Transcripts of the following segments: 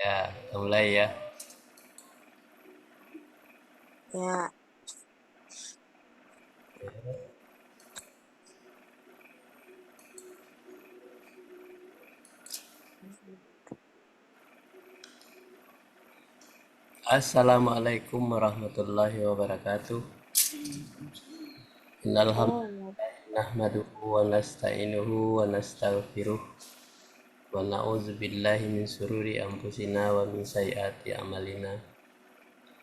Ya, kita mulai ya. Ya, Assalamualaikum warahmatullahi wabarakatuh. Innal oh, hamdalillah nahmaduhu wa nasta'inuhu wa nastaghfiruh wa na'udzu billahi min sururi anfusina wa min sayyiati a'malina.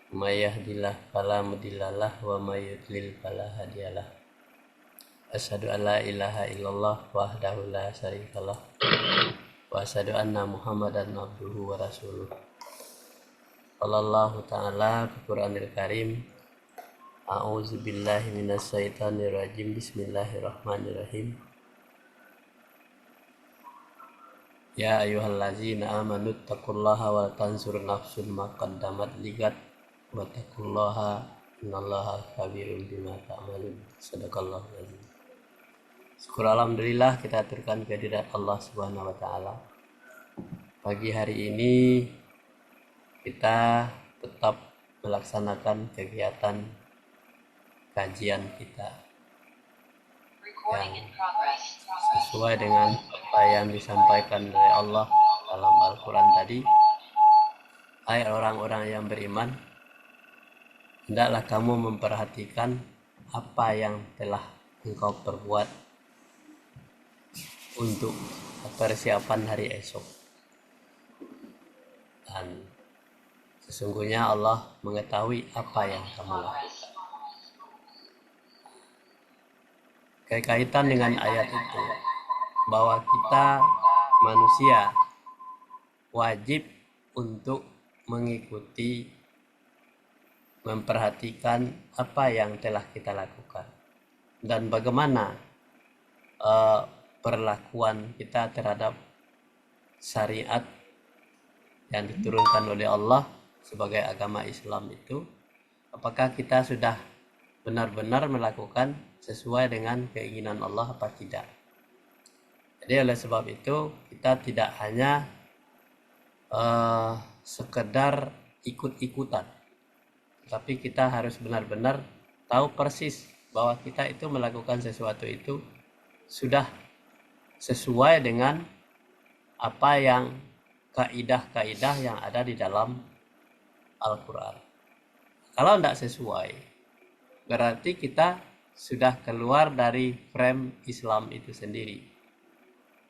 May yahdihillahu fala mudhillalah wa may yudlil fala hadiyalah. Asyhadu an la ilaha illallah wahdahu la syarikalah wa asyhadu anna Muhammadan abduhu wa rasuluh. Qala ta'ala fi Qur'anil Karim. A'udzu billahi minasyaitonir rajim. Bismillahirrahmanirrahim. Ya ayyuhallazina amanu taqullaha wa tanzur nafsun ma qaddamat ligat wa taqullaha innallaha khabirun bima ta'malun. Sadaqallahu azim. Syukur alhamdulillah kita aturkan kehadirat Allah Subhanahu wa taala. Pagi hari ini kita tetap melaksanakan kegiatan kajian kita yang sesuai dengan apa yang disampaikan oleh Allah dalam Al-Quran tadi. Hai orang-orang yang beriman, hendaklah kamu memperhatikan apa yang telah engkau perbuat untuk persiapan hari esok. Dan sesungguhnya Allah mengetahui apa yang kamu lakukan. Kaitan dengan ayat itu, bahwa kita manusia wajib untuk mengikuti, memperhatikan apa yang telah kita lakukan dan bagaimana perlakuan kita terhadap syariat yang diturunkan oleh Allah sebagai agama Islam itu. Apakah kita sudah benar-benar melakukan sesuai dengan keinginan Allah apa tidak. Jadi oleh sebab itu kita tidak hanya sekedar ikut-ikutan, tapi kita harus benar-benar tahu persis bahwa kita itu melakukan sesuatu itu sudah sesuai dengan apa yang kaidah-kaidah yang ada di dalam Al-Quran. Kalau tidak sesuai, berarti kita sudah keluar dari frame Islam itu sendiri.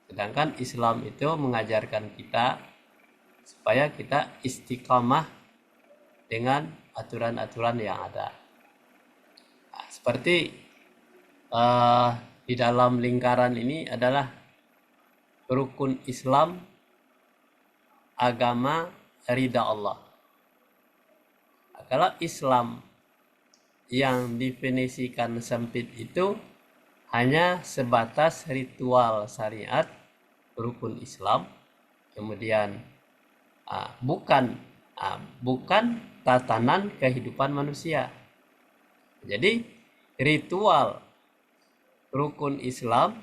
Sedangkan Islam itu mengajarkan kita supaya kita istiqamah dengan aturan-aturan yang ada. Nah, seperti di dalam lingkaran ini adalah rukun Islam, agama, ridha Allah. Nah, kalau Islam yang definisikan sempit itu hanya sebatas ritual syariat, rukun Islam, kemudian bukan tatanan kehidupan manusia. Jadi ritual rukun Islam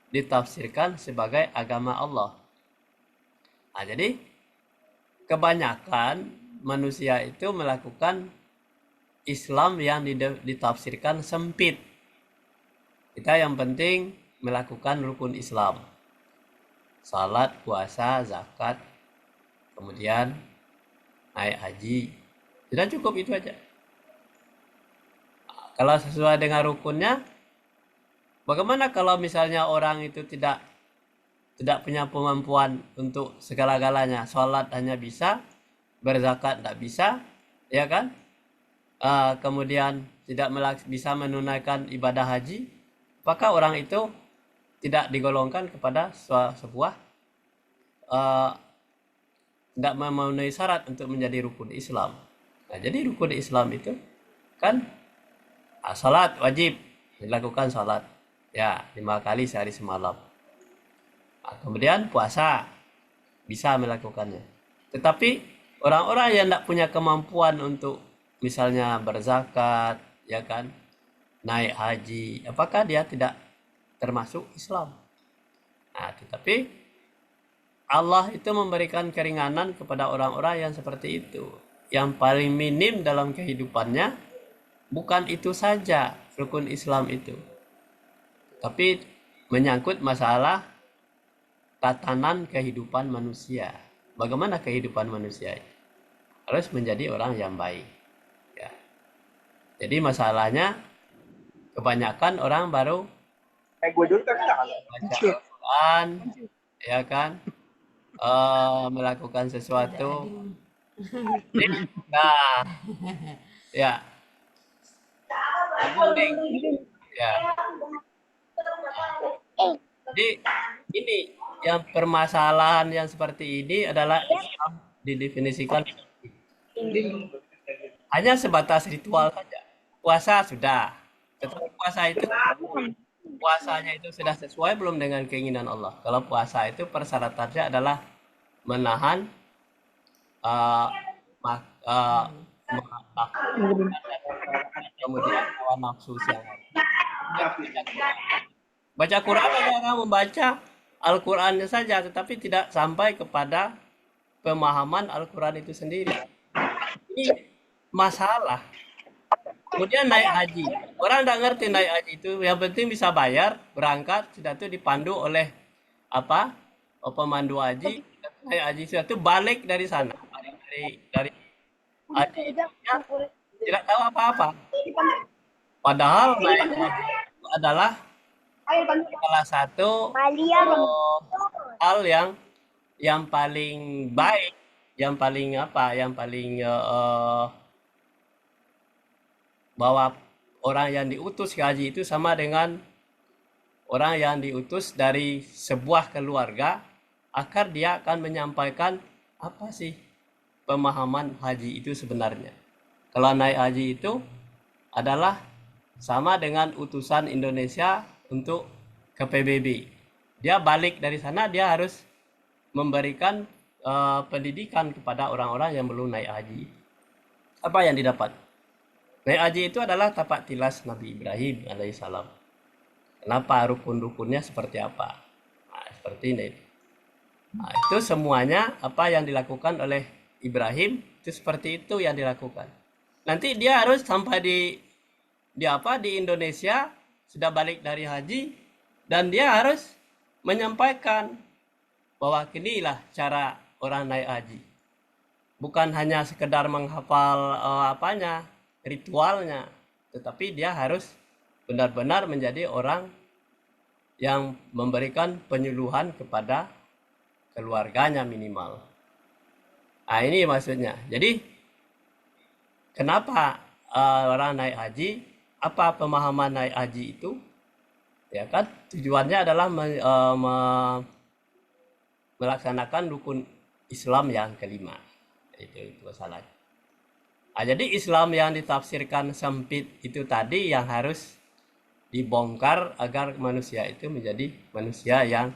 ditafsirkan sebagai agama Allah. Nah, jadi kebanyakan manusia itu melakukan Islam yang ditafsirkan sempit. Kita yang penting melakukan rukun Islam, salat, puasa, zakat, kemudian naik haji, sudah cukup itu aja. Kalau sesuai dengan rukunnya, bagaimana kalau misalnya orang itu tidak punya kemampuan untuk segala-galanya, salat hanya bisa, berzakat tidak bisa, ya kan? Kemudian tidak bisa menunaikan ibadah haji, apakah orang itu tidak digolongkan kepada sebuah tidak memenuhi syarat untuk menjadi rukun Islam. Nah, jadi rukun Islam itu kan salat wajib dilakukan, salat ya 5 kali sehari semalam. Nah, kemudian puasa bisa melakukannya. Tetapi orang-orang yang tidak punya kemampuan untuk misalnya berzakat, ya kan, naik haji, apakah dia tidak termasuk Islam? Nah, tetapi Allah itu memberikan keringanan kepada orang-orang yang seperti itu. Yang paling minim dalam kehidupannya bukan itu saja rukun Islam itu, tapi menyangkut masalah tatanan kehidupan manusia. Bagaimana kehidupan manusia itu? Harus menjadi orang yang baik. Ya. Jadi masalahnya kebanyakan orang baru baca Al-Quran, ya kan, melakukan sesuatu. Nah, ya, ya. Jadi ini yang permasalahan yang seperti ini adalah Islam didefinisikan hanya sebatas ritual saja. Puasa sudah, tetapi puasanya itu sudah sesuai belum dengan keinginan Allah. Kalau puasa itu persyaratannya adalah menahan uh, mak, uh, kemudian hawa nafsu siang hari. Baca Quran ada orang membaca Al-Qurannya saja, tetapi tidak sampai kepada pemahaman Al-Quran itu sendiri. Ini masalah. Kemudian naik haji. Orang tidak ngerti naik haji itu. Yang penting bisa bayar, berangkat, sudah itu dipandu oleh apa? Pemandu haji. Naik haji sudah itu balik dari sana. Dari haji tidak tahu apa-apa. Padahal naik haji itu adalah salah satu hal yang paling baik, yang paling apa? Yang paling bahwa orang yang diutus ke haji itu sama dengan orang yang diutus dari sebuah keluarga agar dia akan menyampaikan apa sih pemahaman haji itu sebenarnya. Kalau naik haji itu adalah sama dengan utusan Indonesia untuk ke PBB. Dia balik dari sana, dia harus memberikan pendidikan kepada orang-orang yang belum naik haji. Apa yang didapat? Naik haji itu adalah tapak tilas Nabi Ibrahim alaihissalam. Kenapa rukun-rukunnya seperti apa? Nah, seperti ini. Nah, itu semuanya apa yang dilakukan oleh Ibrahim itu seperti itu yang dilakukan. Nanti dia harus sampai di Indonesia sudah balik dari haji dan dia harus menyampaikan bahwa inilah cara orang naik haji. Bukan hanya sekedar menghafal ritualnya, tetapi dia harus benar-benar menjadi orang yang memberikan penyuluhan kepada keluarganya minimal. Nah, ini maksudnya. Jadi kenapa orang naik haji? Apa pemahaman naik haji itu? Ya kan, tujuannya adalah melaksanakan rukun Islam yang kelima. Itu masalahnya. Nah, jadi Islam yang ditafsirkan sempit itu tadi yang harus dibongkar agar manusia itu menjadi manusia yang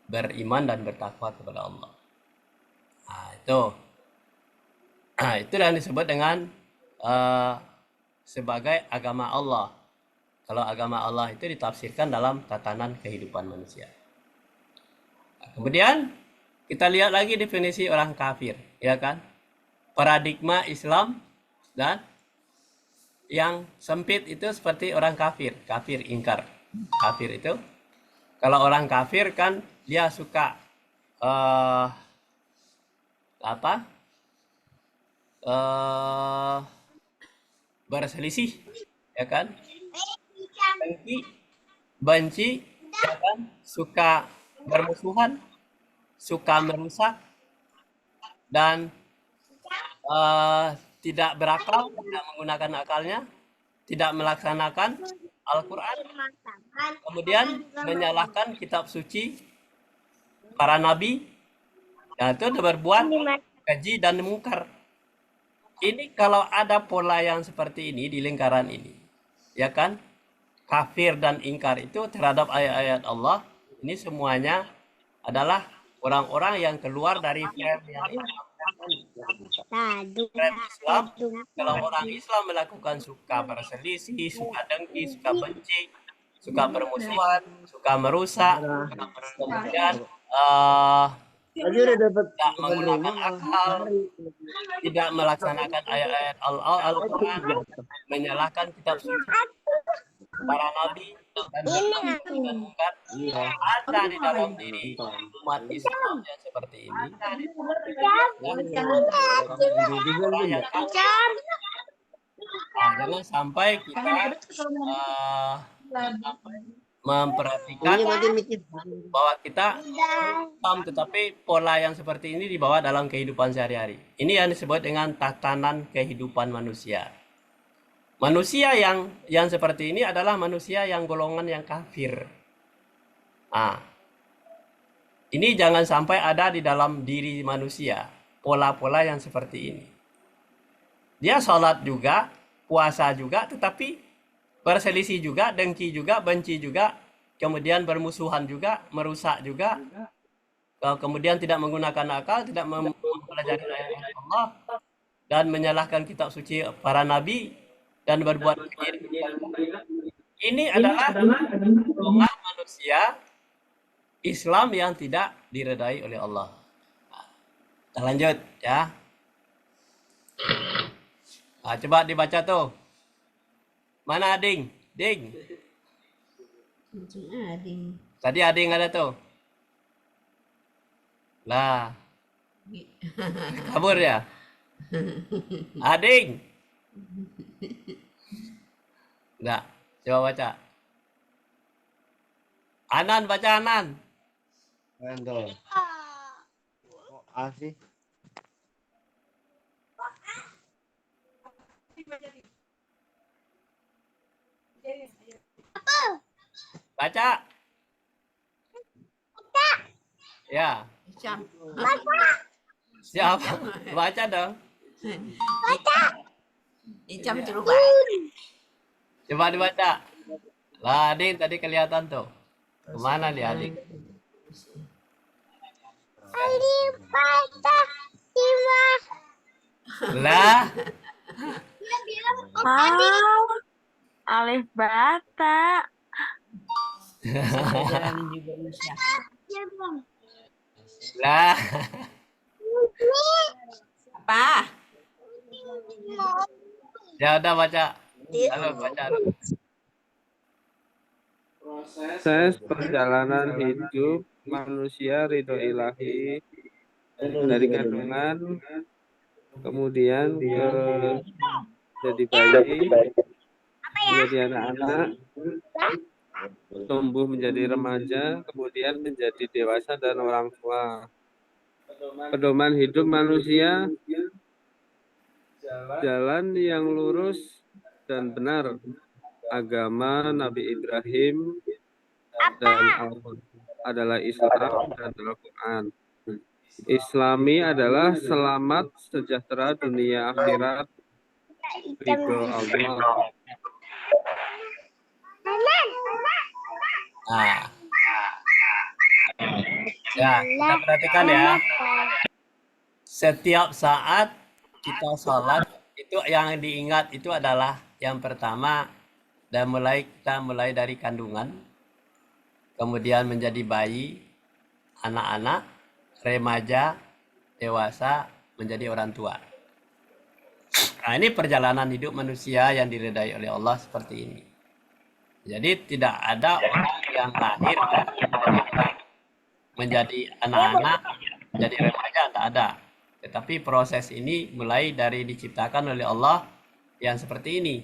beriman dan bertakwa kepada Allah. Nah, itu yang disebut dengan sebagai agama Allah. Kalau agama Allah itu ditafsirkan dalam tatanan kehidupan manusia. Nah, kemudian kita lihat lagi definisi orang kafir, ya kan? Paradigma Islam dan yang sempit itu seperti orang kafir ingkar. Kafir itu kalau orang kafir kan dia suka berselisih, ya kan? Benci, ya kan? Suka bermusuhan, suka merusak dan tidak berakal, tidak menggunakan akalnya, tidak melaksanakan Al-Quran, kemudian menyalahkan kitab suci, para nabi, ya itu berbuat keji dan mungkar. Ini kalau ada pola yang seperti ini di lingkaran ini, ya kan, kafir dan ingkar itu terhadap ayat-ayat Allah, ini semuanya adalah orang-orang yang keluar dari frame yang Islam. Kalau orang Islam melakukan suka berselisih, suka dengki, suka benci, suka bermusuhan, suka merusak, kemudian Tadi udah dapat tidak depan menggunakan rumah malah akal, lari. tidak melaksanakan ayat-ayat Al-Quran, menyalahkan kitab suci para nabi, dan berbuat keji dan mungkar. Iya. Ada di dalam diri Nonton. umat Islam yang seperti ini, ya, Orang juga orang bunda. yang kafir. Nah, jangan sampai kita uh, memperhatikan Punya mati mikir. bahwa kita Islam, tetapi pola yang seperti ini dibawa dalam kehidupan sehari-hari. Ini yang disebut dengan tatanan kehidupan manusia. Manusia yang seperti ini adalah manusia yang golongan yang kafir. Nah, ini jangan sampai ada di dalam diri manusia pola-pola yang seperti ini. Dia sholat juga, puasa juga, tetapi berselisih juga, dengki juga, benci juga, kemudian bermusuhan juga, merusak juga, kemudian tidak menggunakan akal, tidak mempelajari ayat Allah, dan menyalahkan kitab suci para nabi, dan berbuat keji. Ini adalah golongan manusia Islam yang tidak diredai oleh Allah. Nah, kita lanjut ya. Nah, coba dibaca tuh. Mana Ading? Ding. Ading. Tadi Ading ada tuh. Lah, kabur ya. Ading. Enggak. Coba baca. Anan, baca Anan. Handle. Kok A sih? Baca. Ya. Siapa? Baca dong. Icam coba. Coba dibaca. Lah, Ading tadi kelihatan tuh. Kemana nih Ading? Lah, Alif bata. Jalanin juga Musya. lah. Apa? Ya udah baca. Halo, baca. Proses perjalanan hidup manusia ridho ilahi dari kandungan kemudian ke jadi bayi menjadi anak-anak tumbuh menjadi remaja kemudian menjadi dewasa dan orang tua. Pedoman hidup manusia jalan yang lurus dan benar agama Nabi Ibrahim dan adalah Islam dan Al-Quran. Islami adalah selamat sejahtera dunia akhirat ridho Allah. Nah. Ya, kita perhatikan ya. Setiap saat kita sholat itu yang diingat itu adalah yang pertama kita mulai dari kandungan, kemudian menjadi bayi, anak-anak, remaja, dewasa, menjadi orang tua. Nah, ini perjalanan hidup manusia yang diridai oleh Allah seperti ini. Jadi tidak ada orang yang lahir menjadi anak-anak, menjadi remaja, tidak ada. Tetapi proses ini mulai dari diciptakan oleh Allah yang seperti ini.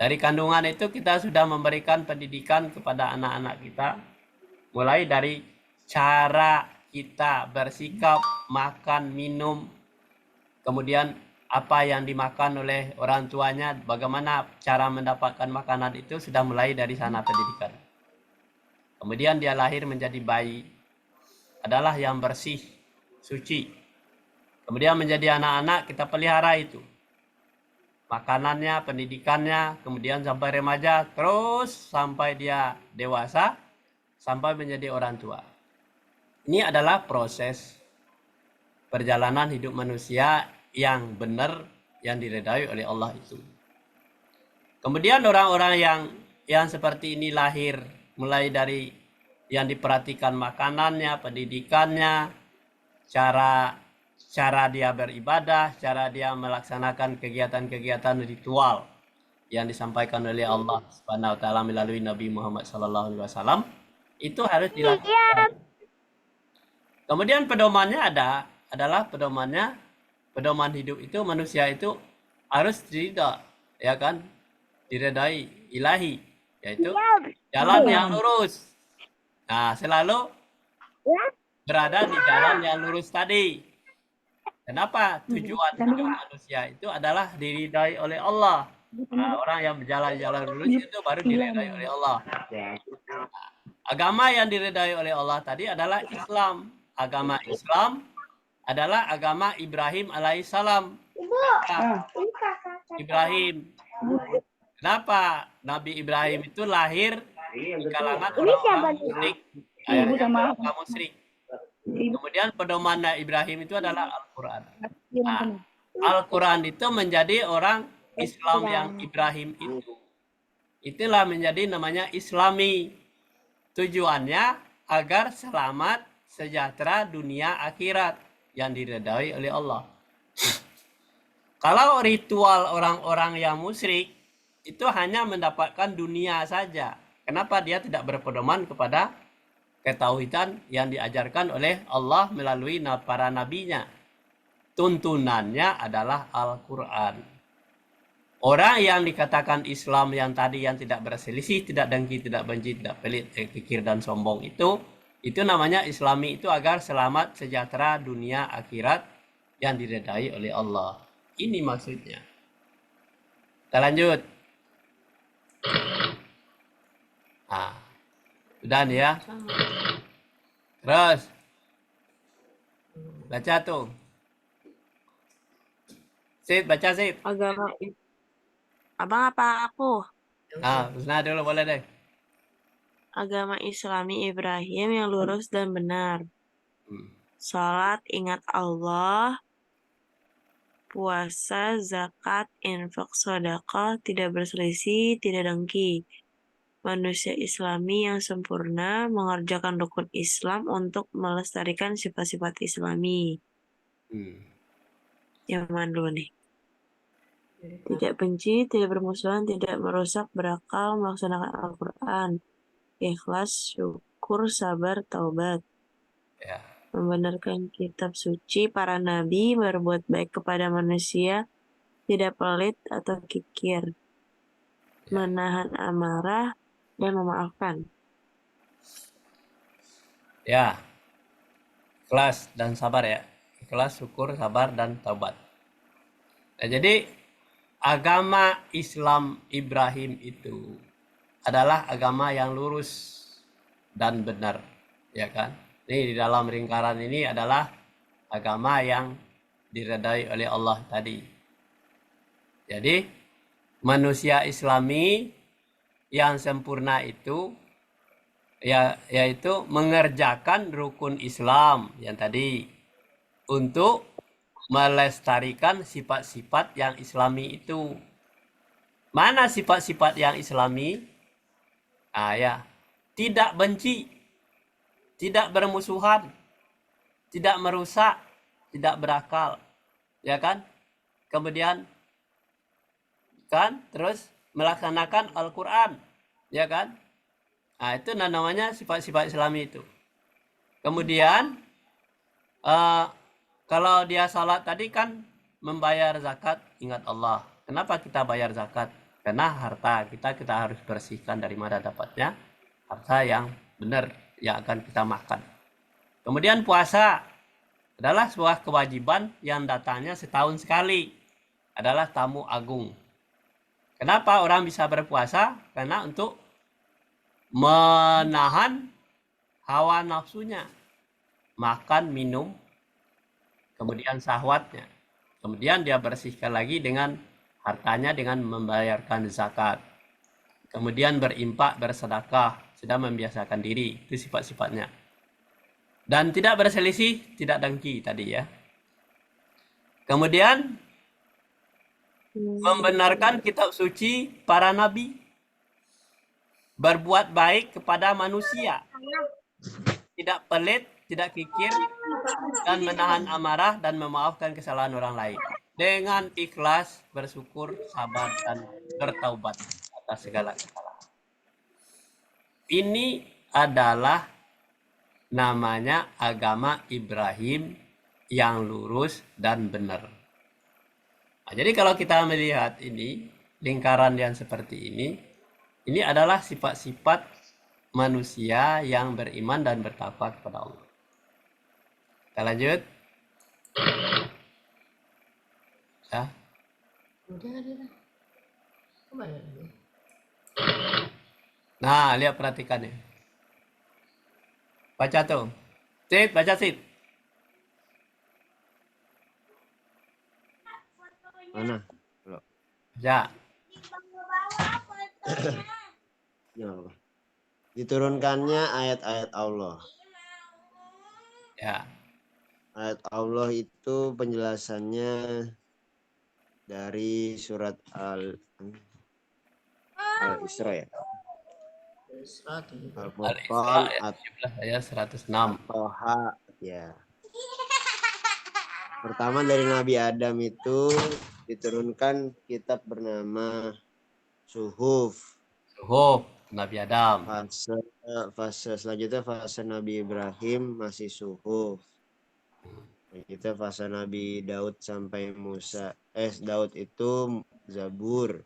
Dari kandungan itu kita sudah memberikan pendidikan kepada anak-anak kita. Mulai dari cara kita bersikap, makan, minum. Kemudian apa yang dimakan oleh orang tuanya, bagaimana cara mendapatkan makanan itu sudah mulai dari sana pendidikan. Kemudian dia lahir menjadi bayi. Adalah yang bersih, suci. Kemudian menjadi anak-anak kita pelihara itu. Makanannya, pendidikannya, kemudian sampai remaja, terus sampai dia dewasa, sampai menjadi orang tua. Ini adalah proses perjalanan hidup manusia yang benar, yang diridai oleh Allah itu. Kemudian orang-orang yang seperti ini lahir mulai dari yang diperhatikan makanannya, pendidikannya, cara dia beribadah, cara dia melaksanakan kegiatan-kegiatan ritual yang disampaikan oleh Allah Subhanahu wa taala melalui Nabi Muhammad sallallahu alaihi wasallam itu harus dilakukan. Kemudian pedomannya adalah pedoman hidup itu manusia itu harus ya kan, diredai ilahi, yaitu jalan yang lurus. Nah, selalu berada di jalan yang lurus tadi. Kenapa? Tujuan manusia itu adalah diridai oleh Allah. Nah, orang yang berjalan jalan lurus itu baru diridai oleh Allah. Agama yang diridai oleh Allah tadi adalah Islam. Agama Islam adalah agama Ibrahim alaihissalam. Ibrahim. Kenapa Nabi Ibrahim itu lahir di kalangan orang-orang musyrik? Ayahnya orang musyrik. Kemudian pedoman Ibrahim itu adalah Al-Quran. Nah, Al-Quran itu menjadi orang Islam yang Ibrahim itu. Itulah menjadi namanya Islami. Tujuannya agar selamat, sejahtera dunia akhirat yang diridai oleh Allah. Kalau ritual orang-orang yang musyrik itu hanya mendapatkan dunia saja. Kenapa dia tidak berpedoman kepada ketauhidan yang diajarkan oleh Allah melalui para nabinya? Tuntunannya adalah Al-Quran. Orang yang dikatakan Islam yang tadi yang tidak berselisih, tidak dengki, tidak benci, tidak pelit, kikir dan sombong itu namanya Islami, itu agar selamat sejahtera dunia akhirat yang diridai oleh Allah. Ini maksudnya. Kita lanjut. Nah, sudah nih ya. Terus baca tuh. Sip, baca sip. Agama Abang apa aku? Nah, Husna dulu boleh deh. Agama Islami Ibrahim yang lurus dan benar. Salat, ingat Allah. Puasa, zakat, infak, sedekah, tidak berselisih, tidak dengki. Manusia Islami yang sempurna mengerjakan rukun Islam untuk melestarikan sifat-sifat Islami. Yang mana dulu nih? Tidak benci, tidak bermusuhan, tidak merusak, berakal, melaksanakan Al-Quran. Ikhlas, syukur, sabar, taubat. Ya. Membenarkan kitab suci, para nabi, berbuat baik kepada manusia, tidak pelit atau kikir. Menahan amarah dan memaafkan. Ya. Ikhlas dan sabar ya. Ikhlas, syukur, sabar, dan taubat. Nah, jadi agama Islam Ibrahim itu adalah agama yang lurus dan benar, ya kan? Ini di dalam lingkaran ini adalah agama yang diridai oleh Allah tadi. Jadi manusia Islami yang sempurna itu yaitu mengerjakan rukun Islam yang tadi untuk melestarikan sifat-sifat yang Islami itu. Mana sifat-sifat yang Islami? Ya, tidak benci, tidak bermusuhan, tidak merusak, tidak berakal, ya kan? Kemudian kan terus melaksanakan Al-Quran, ya kan? Nah, itu namanya sifat-sifat Islami itu. Kemudian kalau dia salat tadi kan membayar zakat, ingat Allah. Kenapa kita bayar zakat? Karena harta kita harus bersihkan dari mana dapatnya harta yang benar yang akan kita makan. Kemudian puasa adalah sebuah kewajiban yang datangnya setahun sekali. Adalah tamu agung. Kenapa orang bisa berpuasa? Karena untuk menahan hawa nafsunya. Makan, minum, kemudian syahwatnya. Kemudian dia bersihkan lagi dengan hartanya dengan membayarkan zakat. Kemudian berimpak, bersedekah, sudah membiasakan diri. Itu sifat-sifatnya. Dan tidak berselisih, tidak dengki tadi ya. Kemudian membenarkan kitab suci para nabi. Berbuat baik kepada manusia. tidak pelit, tidak kikir, dan menahan amarah dan memaafkan kesalahan orang lain. Dengan ikhlas, bersyukur, sabar, dan bertaubat atas segala kesalahan. Ini adalah namanya agama Ibrahim yang lurus dan benar. Nah, jadi kalau kita melihat ini, lingkaran yang seperti ini adalah sifat-sifat manusia yang beriman dan bertakwa kepada Allah. Kita lanjut. Ya. Nah, lihat perhatikan ya. Baca tuh. Sid, baca Sid. Mana? Loh, Ya. ini apa? Diturunkannya ayat-ayat Allah. Ya. Ayat Allah itu penjelasannya dari surat Al-Isra ya. Al-Isra Al-Furqan ayat 17 ayat 106. Toha ya. Pertama dari Nabi Adam itu diturunkan kitab bernama Suhuf. Suhuf Nabi Adam. Fase selanjutnya fase Nabi Ibrahim masih Suhuf. Kita fase Nabi Daud sampai Musa. Daud itu Zabur.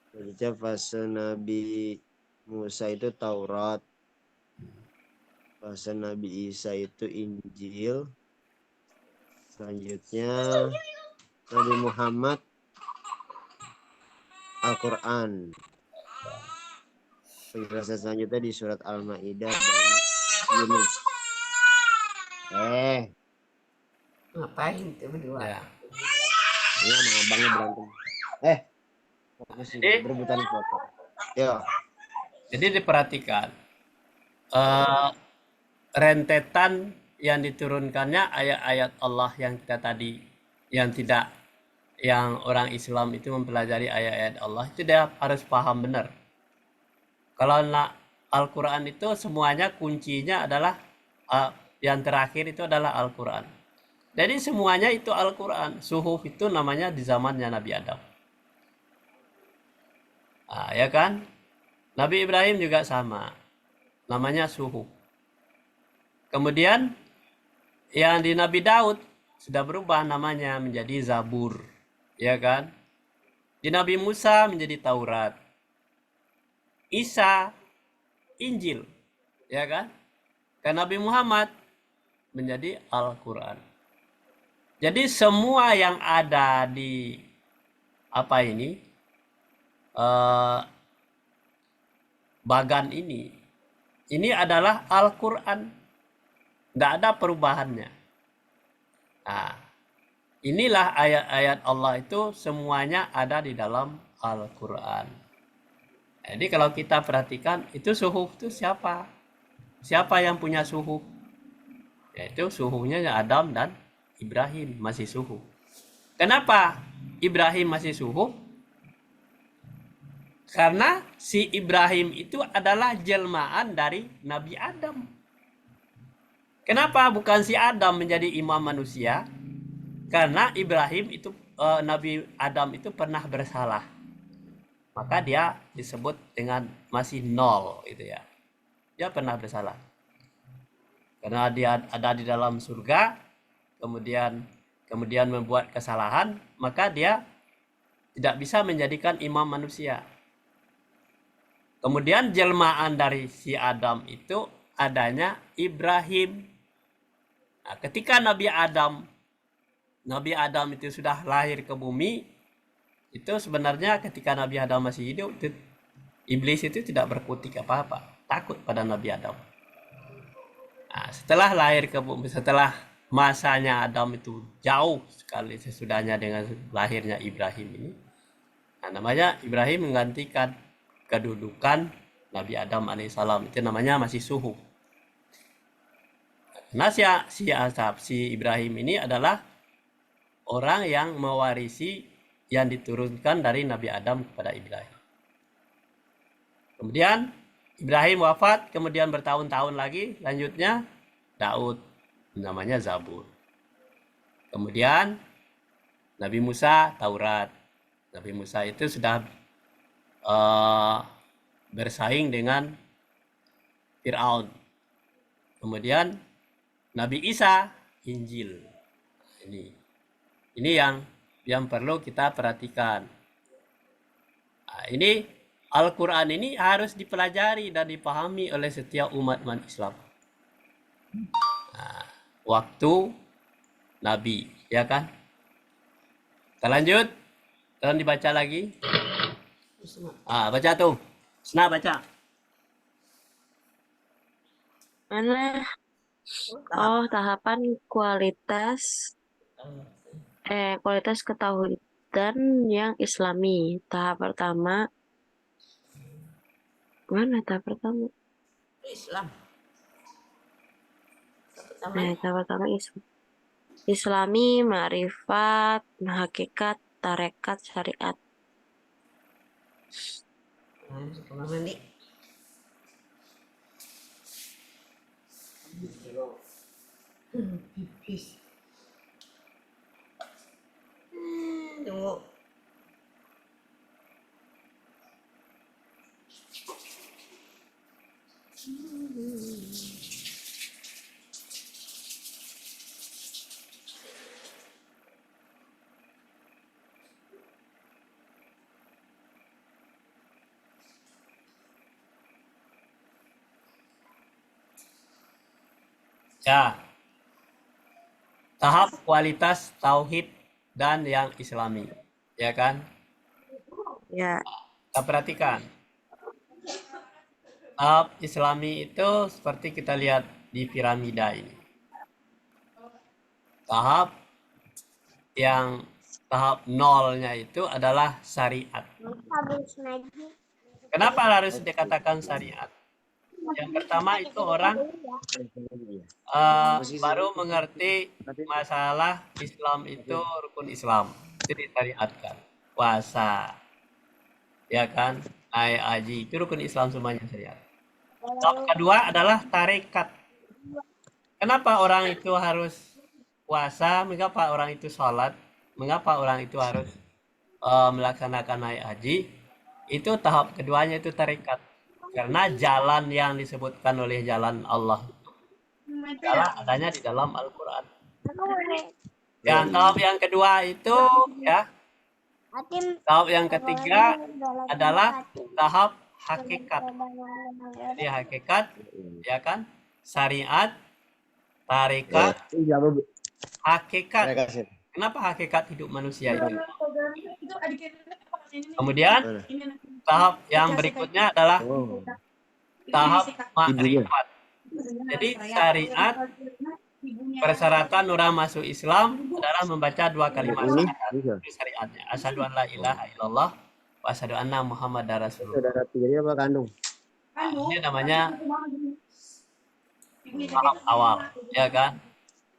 Selanjutnya fase Nabi Musa itu Taurat. Fase Nabi Isa itu Injil. Selanjutnya Nabi Muhammad Al-Quran. Penjelasan selanjutnya di surat Al-Ma'idah dan Yunus. Ngapain tuh berdua? Ya. Ini sama abangnya berantem. Fokus ini, Jadi- berebutan foto. Yo. Jadi diperhatikan rentetan yang diturunkannya ayat-ayat Allah yang kita tadi yang orang Islam itu mempelajari ayat-ayat Allah itu dia harus paham benar. Kalau Al-Quran itu semuanya kuncinya adalah yang terakhir itu adalah Al-Quran. Jadi semuanya itu Al-Quran. Suhuf itu namanya di zamannya Nabi Adam. Ya kan? Nabi Ibrahim juga sama. Namanya Suhuf. Kemudian yang di Nabi Daud sudah berubah namanya menjadi Zabur. Ya kan? Di Nabi Musa menjadi Taurat. Isa Injil. Ya kan? Ke Nabi Muhammad menjadi Al-Quran. Jadi semua yang ada di bagan ini adalah Al-Quran. Tidak ada perubahannya. Nah, inilah ayat-ayat Allah itu semuanya ada di dalam Al-Quran. Jadi kalau kita perhatikan itu suhuf itu siapa? Siapa yang punya suhuf? Yaitu suhufnya Adam dan Ibrahim masih suhuf. Kenapa Ibrahim masih suhuf? Karena si Ibrahim itu adalah jelmaan dari Nabi Adam. Kenapa bukan si Adam menjadi imam manusia? Karena Ibrahim itu Nabi Adam itu pernah bersalah. Maka dia disebut dengan masih nol gitu ya. Dia pernah bersalah. Karena dia ada di dalam surga, kemudian membuat kesalahan, maka dia tidak bisa menjadikan imam manusia. Kemudian jelmaan dari si Adam itu adanya Ibrahim. Nah, ketika Nabi Adam itu sudah lahir ke bumi, itu sebenarnya ketika Nabi Adam masih hidup, iblis itu tidak berkutik apa-apa, takut pada Nabi Adam. Nah, setelah lahir ke bumi, setelah masanya Adam itu jauh sekali sesudahnya dengan lahirnya Ibrahim ini, nah, namanya Ibrahim menggantikan kedudukan Nabi Adam alaihissalam, itu namanya masih suhuf. Nah, si Ibrahim ini adalah orang yang mewarisi yang diturunkan dari Nabi Adam kepada Ibrahim. Kemudian Ibrahim wafat, kemudian bertahun-tahun lagi, lanjutnya Daud, namanya Zabur. Kemudian Nabi Musa, Taurat. Nabi Musa itu sudah bersaing dengan Fir'aun. Kemudian Nabi Isa, Injil. Ini yang perlu kita perhatikan. Nah, ini Al-Quran ini harus dipelajari dan dipahami oleh setiap umat Islam. Nah, waktu Nabi, ya kan? Kita lanjut. Tolong dibaca lagi. Baca tuh. Sena baca. Mana? Oh, tahapan kualitas ketauhidan yang Islami. Tahap pertama. Mana tahap pertama? Islam. Tahap pertama Islam. Islami, ma'rifat, hakikat, tarekat, syariat. Kamar mandi. Pipis. Tunggu. Ya. Tahap kualitas tauhid dan yang Islami, ya kan? Ya. Kita perhatikan. Tahap Islami itu seperti kita lihat di piramida ini. Tahap nolnya itu adalah syariat. Kenapa harus dikatakan syariat? Yang pertama itu orang baru mengerti masalah Islam itu rukun Islam. Itu disyariatkan. Puasa, ya kan? Naik haji, itu rukun Islam semuanya syariat. Tahap kedua adalah tarekat. Kenapa orang itu harus puasa? Mengapa orang itu sholat? Mengapa orang itu harus melaksanakan naik haji? Itu tahap keduanya, itu tarekat. Karena jalan yang disebutkan oleh jalan Allah adalah adanya di dalam Al-Quran. Dan tahap yang kedua itu, ya, tahap yang ketiga adalah tahap hakikat. Jadi hakikat, ya kan, syariat, tarekat, hakikat. Kenapa hakikat hidup manusia itu? Kemudian tahap yang berikutnya adalah tahap makrifat. Jadi syariat, persyaratan orang masuk Islam adalah membaca 2 kalimat syahadat. Itu syariatnya. Asyhadu an la ilaha illallah wa asyhadu anna Muhammadar Rasulullah. Saudara tiri apa kandung? Ini namanya tahap awal, ya kan?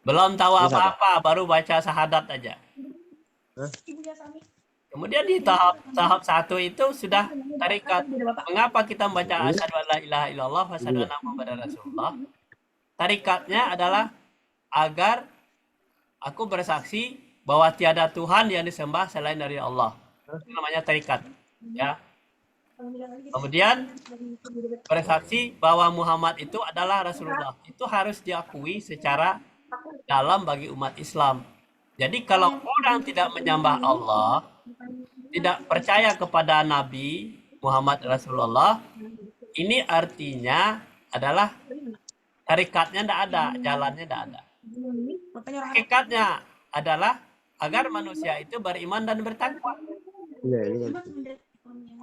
Belum tahu apa-apa, baru baca syahadat aja. Kemudian di tahap 1 itu sudah tarekat. Mengapa kita membaca asyhadu an la ilaha illallah wa asyhadu anna Muhammadar Rasulullah? Tarikatnya adalah agar aku bersaksi bahwa tiada Tuhan yang disembah selain dari Allah. Itu namanya tarikat, ya. Kemudian bersaksi bahwa Muhammad itu adalah Rasulullah. Itu harus diakui secara dalam bagi umat Islam. Jadi kalau orang tidak menyembah Allah, tidak percaya kepada Nabi Muhammad Rasulullah, ini artinya adalah tarikatnya tidak ada, jalannya tidak ada. Hakikatnya adalah agar manusia itu beriman dan bertakwa.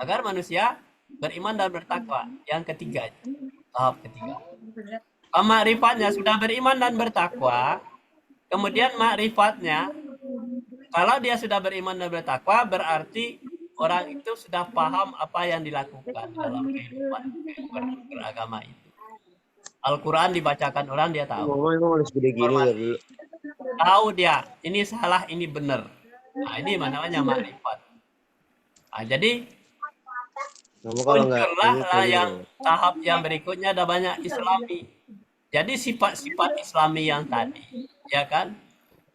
Agar manusia beriman dan bertakwa. Yang ketiga, tahap ketiga. Ma'rifatnya sudah beriman dan bertakwa. Kemudian ma'rifatnya, kalau dia sudah beriman dan bertakwa, berarti orang itu sudah paham apa yang dilakukan dalam kehidupan beragama itu. Al-Quran dibacakan orang, dia tahu. Tahu dia, ini salah, ini benar. Nah, ini namanya ma'rifat. Nah, jadi Kamu kalau nggak muncullah ini lah kuliah. yang tahap yang berikutnya ada banyak Islami. Jadi sifat-sifat Islami yang tadi, ya kan?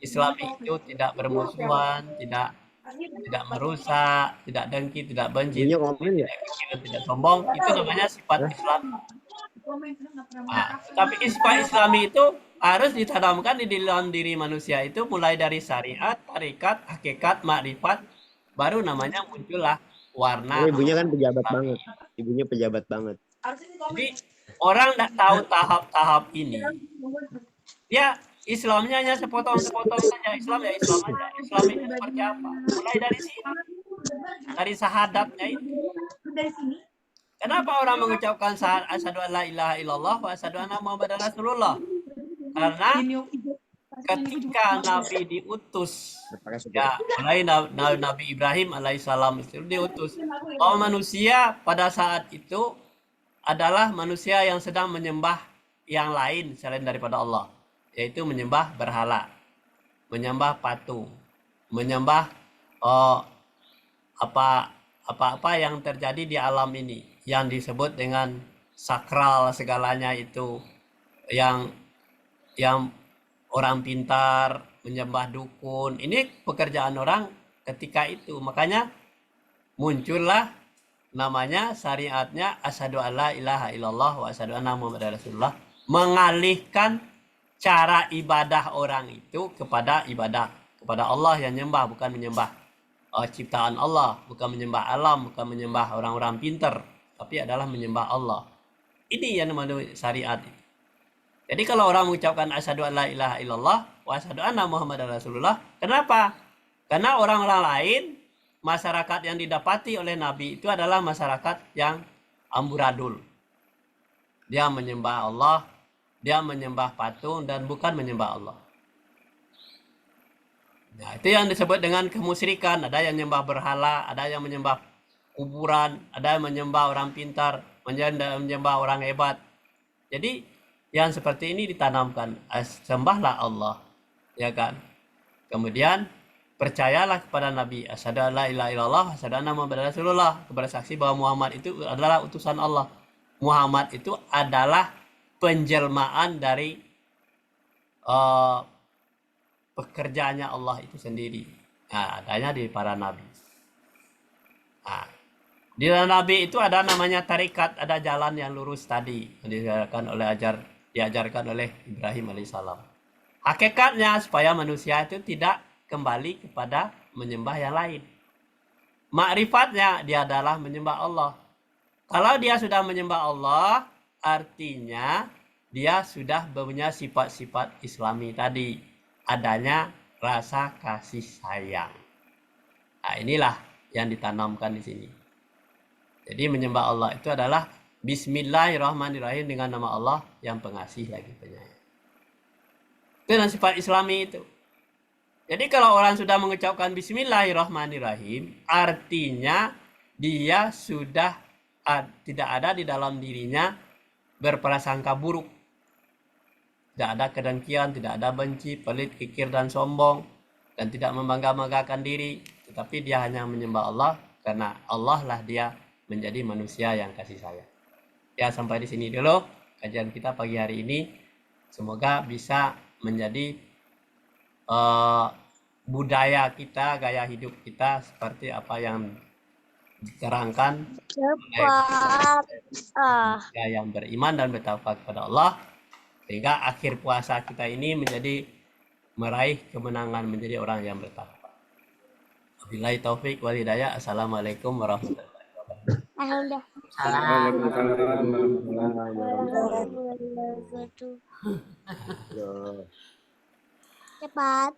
Islami itu tidak bermusuhan, tidak merusak, tidak dengki, tidak benci, Punya komen nggak? tidak kecil, tidak sombong. Itu namanya sifat Hah? Islam. Tapi sifat Islami itu harus ditanamkan di dalam diri manusia itu mulai dari syariat, tarikat, hakikat, makrifat, baru namanya muncullah warna. Ibunya kan pejabat banget. Ibunya pejabat banget. Jadi orang tidak tahu tahap-tahap ini. Ya Islamnya hanya sepotong-sepotong saja. Islam ya Islam aja. Islam itu seperti apa? Mulai dari sini, dari syahadatnya itu. Kenapa orang mengucapkan asyhadu an la ilaha illallah wa asyhadu anna muhammadar rasulullah? Karena ketika Nabi diutus, ya mulai Nabi Ibrahim alaihissalam itu diutus, bahwa manusia pada saat itu adalah manusia yang sedang menyembah yang lain selain daripada Allah, yaitu menyembah berhala, menyembah patung, menyembah apa-apa yang terjadi di alam ini yang disebut dengan sakral segalanya itu, yang orang pintar menyembah dukun. Ini pekerjaan orang ketika itu. Makanya muncullah namanya syariatnya asyhadu alla ilaha illallah wa asyhadu anna muhammadar rasulullah, mengalihkan cara ibadah orang itu kepada ibadah kepada Allah yang nyembah, bukan menyembah ciptaan Allah, bukan menyembah alam, bukan menyembah orang-orang pintar, tapi adalah menyembah Allah. Ini yang namanya syariat. Jadi kalau orang mengucapkan asyhadu an la ilaha illallah wa asyhadu anna muhammadar rasulullah, kenapa? Karena orang-orang lain, masyarakat yang didapati oleh Nabi itu adalah masyarakat yang amburadul. Dia menyembah Allah, dia menyembah patung dan bukan menyembah Allah. Nah, itu yang disebut dengan kemusyrikan. Ada yang menyembah berhala, ada yang menyembah kuburan, ada yang menyembah orang pintar, menyembah orang hebat. Jadi yang seperti ini ditanamkan, sembahlah Allah, ya kan? Kemudian percayalah kepada Nabi, asyhadu an la ilaha illallah, asyhadu anna muhammadar rasulullah, bersaksi bahwa Muhammad itu adalah utusan Allah. Muhammad itu adalah penjelmaan dari pekerjaannya Allah itu sendiri. Nah, adanya di para nabi. Nah, di dalam nabi itu ada namanya tarikat, ada jalan yang lurus tadi yang diajarkan oleh Ibrahim alaihissalam. Hakikatnya supaya manusia itu tidak kembali kepada menyembah yang lain. Makrifatnya dia adalah menyembah Allah. Kalau dia sudah menyembah Allah, artinya dia sudah punya sifat-sifat Islami tadi. Adanya rasa kasih sayang. Nah, inilah yang ditanamkan di sini. Jadi menyembah Allah itu adalah Bismillahirrahmanirrahim, dengan nama Allah yang pengasih lagi penyayang. Itu yang sifat Islami itu. Jadi kalau orang sudah mengucapkan Bismillahirrahmanirrahim, artinya dia sudah tidak ada di dalam dirinya berprasangka buruk. Tidak ada kedengkian, tidak ada benci, pelit, kikir, dan sombong, dan tidak membangga-banggakan diri. Tetapi dia hanya menyembah Allah karena Allah lah dia menjadi manusia yang kasih sayang. Ya, sampai di sini dulu kajian kita pagi hari ini. Semoga bisa menjadi budaya kita, gaya hidup kita seperti apa yang diterangkan oleh yang beriman dan bertakwa kepada Allah, sehingga akhir puasa kita ini menjadi meraih kemenangan menjadi orang yang bertakwa. Wabillahi taufik wal hidayah. Assalamualaikum warahmatullahi wabarakatuh. Cepat.